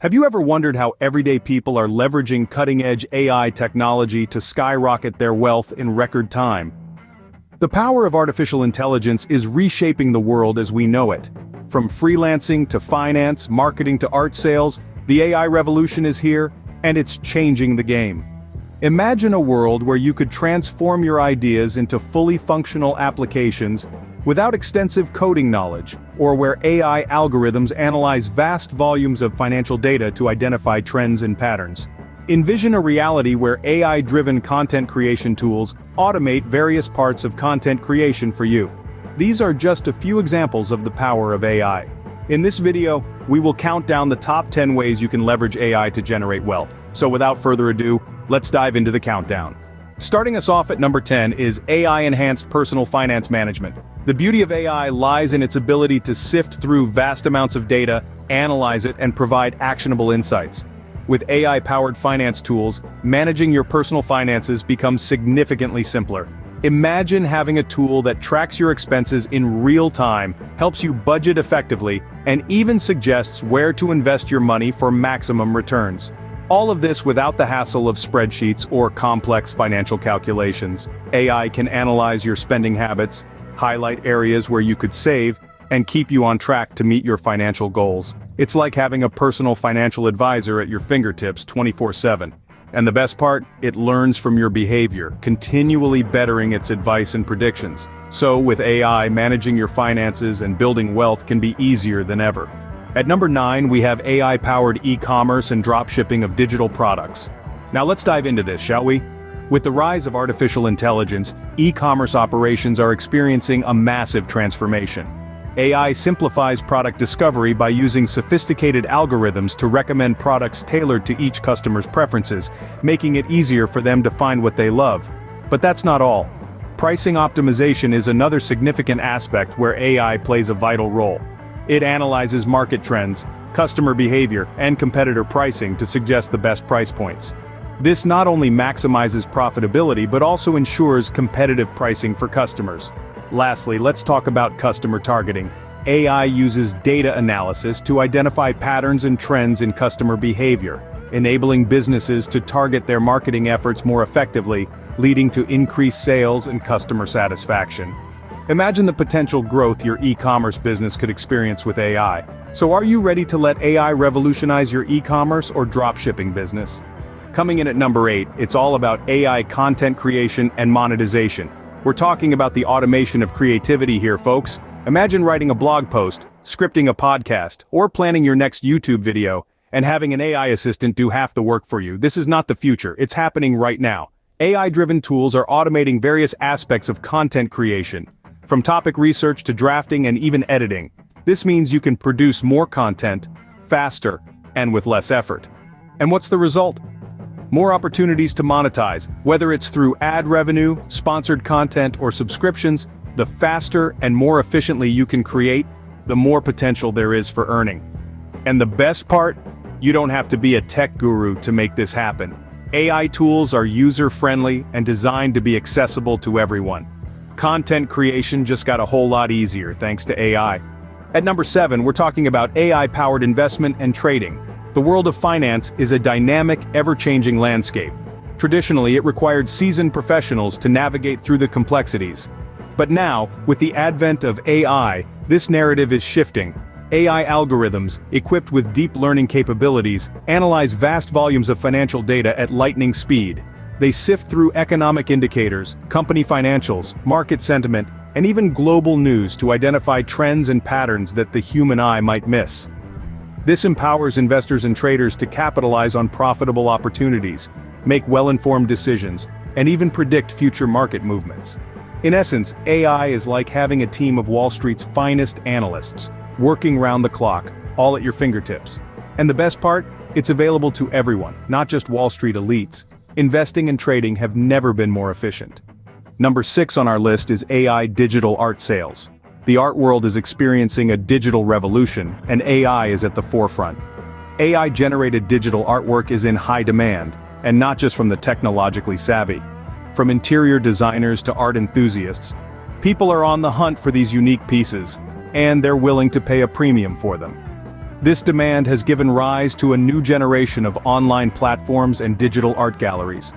Have you ever wondered how everyday people are leveraging cutting-edge AI technology to skyrocket their wealth in record time? The power of artificial intelligence is reshaping the world as we know it. From freelancing to finance, marketing to art sales, the AI revolution is here, and it's changing the game. Imagine a world where you could transform your ideas into fully functional applications without extensive coding knowledge, or where AI algorithms analyze vast volumes of financial data to identify trends and patterns. Envision a reality where AI-driven content creation tools automate various parts of content creation for you. These are just a few examples of the power of AI. In this video, we will count down the top 10 ways you can leverage AI to generate wealth. So without further ado, let's dive into the countdown. Starting us off at number 10 is AI-enhanced personal finance management. The beauty of AI lies in its ability to sift through vast amounts of data, analyze it, and provide actionable insights. With AI-powered finance tools, managing your personal finances becomes significantly simpler. Imagine having a tool that tracks your expenses in real time, helps you budget effectively, and even suggests where to invest your money for maximum returns. All of this without the hassle of spreadsheets or complex financial calculations. AI can analyze your spending habits, highlight areas where you could save, and keep you on track to meet your financial goals. It's like having a personal financial advisor at your fingertips 24/7. And the best part, it learns from your behavior, continually bettering its advice and predictions. So with AI, managing your finances and building wealth can be easier than ever. At number 9, we have AI-powered e-commerce and dropshipping of digital products. Now let's dive into this, shall we? With the rise of artificial intelligence, e-commerce operations are experiencing a massive transformation. AI simplifies product discovery by using sophisticated algorithms to recommend products tailored to each customer's preferences, making it easier for them to find what they love. But that's not all. Pricing optimization is another significant aspect where AI plays a vital role. It analyzes market trends, customer behavior, and competitor pricing to suggest the best price points. This not only maximizes profitability but also ensures competitive pricing for customers. Lastly, let's talk about customer targeting. AI uses data analysis to identify patterns and trends in customer behavior, enabling businesses to target their marketing efforts more effectively, leading to increased sales and customer satisfaction. Imagine the potential growth your e-commerce business could experience with AI. So are you ready to let AI revolutionize your e-commerce or dropshipping business? Coming in at number 8, it's all about AI content creation and monetization. We're talking about the automation of creativity here, folks. Imagine writing a blog post, scripting a podcast, or planning your next YouTube video, and having an AI assistant do half the work for you. This is not the future, it's happening right now. AI-driven tools are automating various aspects of content creation, from topic research to drafting and even editing. This means you can produce more content, faster, and with less effort. And what's the result? More opportunities to monetize, whether it's through ad revenue, sponsored content, or subscriptions. The faster and more efficiently you can create, the more potential there is for earning. And the best part? You don't have to be a tech guru to make this happen. AI tools are user-friendly and designed to be accessible to everyone. Content creation just got a whole lot easier thanks to AI. At number 7, we're talking about AI-powered investment and trading. The world of finance is a dynamic, ever-changing landscape. Traditionally, it required seasoned professionals to navigate through the complexities. But now, with the advent of AI, this narrative is shifting. AI algorithms, equipped with deep learning capabilities, analyze vast volumes of financial data at lightning speed. They sift through economic indicators, company financials, market sentiment, and even global news to identify trends and patterns that the human eye might miss. This empowers investors and traders to capitalize on profitable opportunities, make well-informed decisions, and even predict future market movements. In essence, AI is like having a team of Wall Street's finest analysts, working round the clock, all at your fingertips. And the best part? It's available to everyone, not just Wall Street elites. Investing and trading have never been more efficient. Number 6 on our list is AI digital art sales. The art world is experiencing a digital revolution, and AI is at the forefront. AI-generated digital artwork is in high demand, and not just from the technologically savvy. From interior designers to art enthusiasts, people are on the hunt for these unique pieces, and they're willing to pay a premium for them. This demand has given rise to a new generation of online platforms and digital art galleries.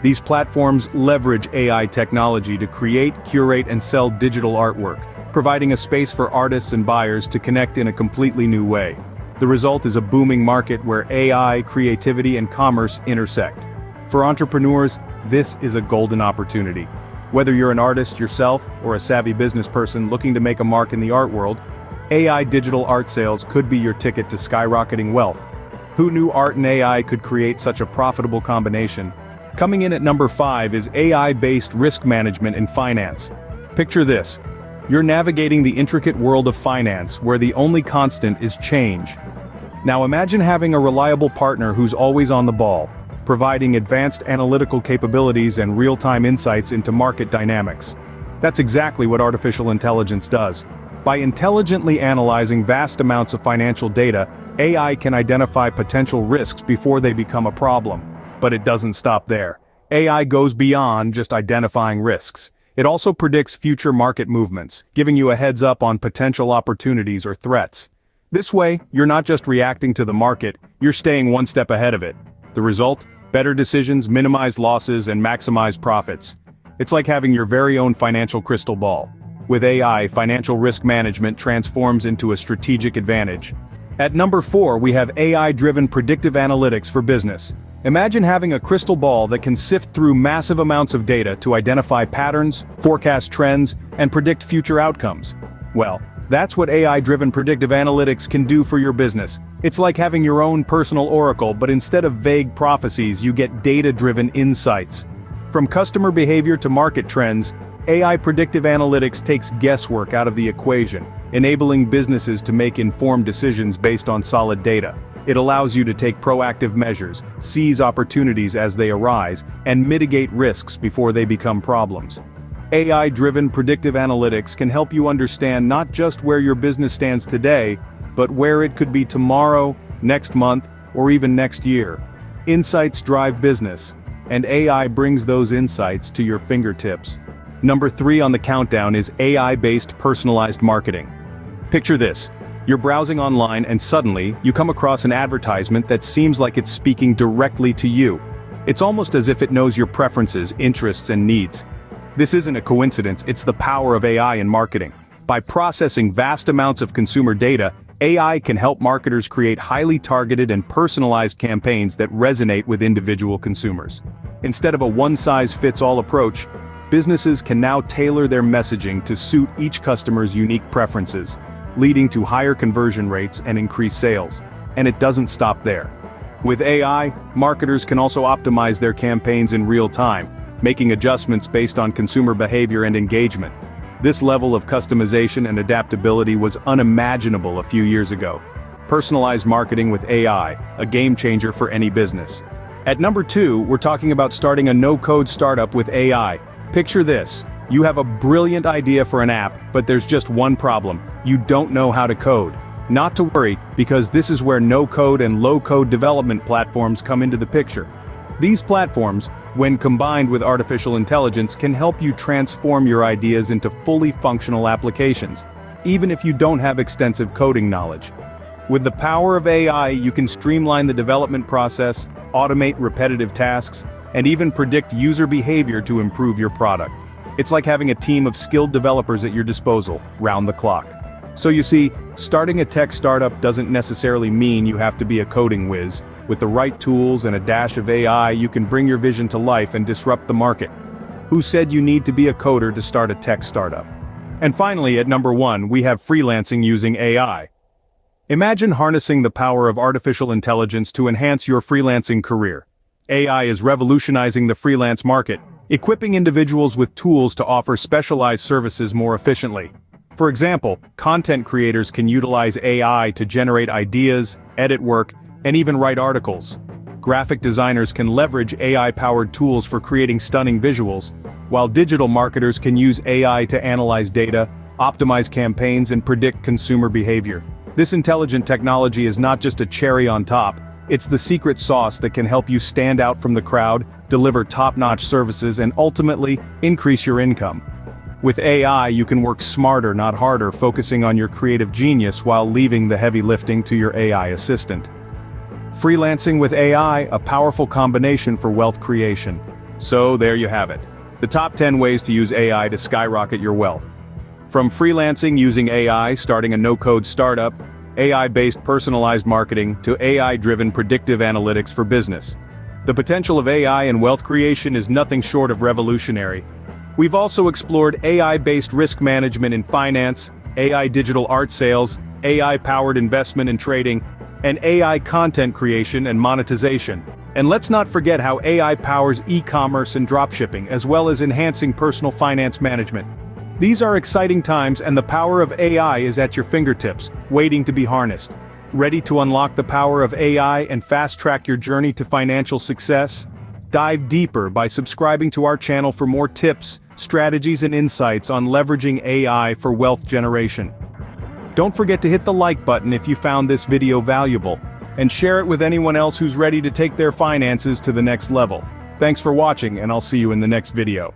These platforms leverage AI technology to create, curate, and sell digital artwork, providing a space for artists and buyers to connect in a completely new way. The result is a booming market where AI, creativity, and commerce intersect. For entrepreneurs, this is a golden opportunity. Whether you're an artist yourself or a savvy business person looking to make a mark in the art world, AI digital art sales could be your ticket to skyrocketing wealth. Who knew art and AI could create such a profitable combination? Coming in at number 5 is AI-based risk management in finance. Picture this. You're navigating the intricate world of finance where the only constant is change. Now imagine having a reliable partner who's always on the ball, providing advanced analytical capabilities and real-time insights into market dynamics. That's exactly what artificial intelligence does. By intelligently analyzing vast amounts of financial data, AI can identify potential risks before they become a problem. But it doesn't stop there. AI goes beyond just identifying risks. It also predicts future market movements, giving you a heads up on potential opportunities or threats. This way, you're not just reacting to the market, you're staying one step ahead of it. The result? Better decisions, minimize losses, and maximize profits. It's like having your very own financial crystal ball. With AI, financial risk management transforms into a strategic advantage. At number 4, we have AI-driven predictive analytics for business. Imagine having a crystal ball that can sift through massive amounts of data to identify patterns, forecast trends, and predict future outcomes. Well, that's what AI-driven predictive analytics can do for your business. It's like having your own personal oracle, but instead of vague prophecies, you get data-driven insights. From customer behavior to market trends, AI predictive analytics takes guesswork out of the equation, enabling businesses to make informed decisions based on solid data. It allows you to take proactive measures, seize opportunities as they arise, and mitigate risks before they become problems. AI-driven predictive analytics can help you understand not just where your business stands today, but where it could be tomorrow, next month, or even next year. Insights drive business, and AI brings those insights to your fingertips. Number 3 on the countdown is AI-based personalized marketing. Picture this. You're browsing online and suddenly, you come across an advertisement that seems like it's speaking directly to you. It's almost as if it knows your preferences, interests, and needs. This isn't a coincidence, it's the power of AI in marketing. By processing vast amounts of consumer data, AI can help marketers create highly targeted and personalized campaigns that resonate with individual consumers. Instead of a one-size-fits-all approach, businesses can now tailor their messaging to suit each customer's unique preferences, leading to higher conversion rates and increased sales. And it doesn't stop there. With AI, marketers can also optimize their campaigns in real time, making adjustments based on consumer behavior and engagement. This level of customization and adaptability was unimaginable a few years ago. Personalized marketing with AI, a game changer for any business. At number 2, we're talking about starting a no-code startup with AI. Picture this. You have a brilliant idea for an app, but there's just one problem. You don't know how to code. Not to worry, because this is where no-code and low-code development platforms come into the picture. These platforms, when combined with artificial intelligence, can help you transform your ideas into fully functional applications, even if you don't have extensive coding knowledge. With the power of AI, you can streamline the development process, automate repetitive tasks, and even predict user behavior to improve your product. It's like having a team of skilled developers at your disposal, round the clock. So you see, starting a tech startup doesn't necessarily mean you have to be a coding whiz. With the right tools and a dash of AI, you can bring your vision to life and disrupt the market. Who said you need to be a coder to start a tech startup? And finally, at number 1, we have freelancing using AI. Imagine harnessing the power of artificial intelligence to enhance your freelancing career. AI is revolutionizing the freelance market, equipping individuals with tools to offer specialized services more efficiently. For example, content creators can utilize AI to generate ideas, edit work, and even write articles. Graphic designers can leverage AI-powered tools for creating stunning visuals, while digital marketers can use AI to analyze data, optimize campaigns, and predict consumer behavior. This intelligent technology is not just a cherry on top, it's the secret sauce that can help you stand out from the crowd, deliver top-notch services, and ultimately, increase your income. With AI, you can work smarter, not harder, focusing on your creative genius while leaving the heavy lifting to your AI assistant. Freelancing with AI, a powerful combination for wealth creation. So there you have it. The top 10 ways to use AI to skyrocket your wealth. From freelancing using AI, starting a no-code startup, AI-based personalized marketing, to AI-driven predictive analytics for business. The potential of AI in wealth creation is nothing short of revolutionary. We've also explored AI-based risk management in finance, AI digital art sales, AI-powered investment and trading, and AI content creation and monetization. And let's not forget how AI powers e-commerce and dropshipping, as well as enhancing personal finance management. These are exciting times, and the power of AI is at your fingertips, waiting to be harnessed. Ready to unlock the power of AI and fast-track your journey to financial success? Dive deeper by subscribing to our channel for more tips, strategies and insights on leveraging AI for wealth generation. Don't forget to hit the like button if you found this video valuable, and share it with anyone else who's ready to take their finances to the next level. Thanks for watching, and I'll see you in the next video.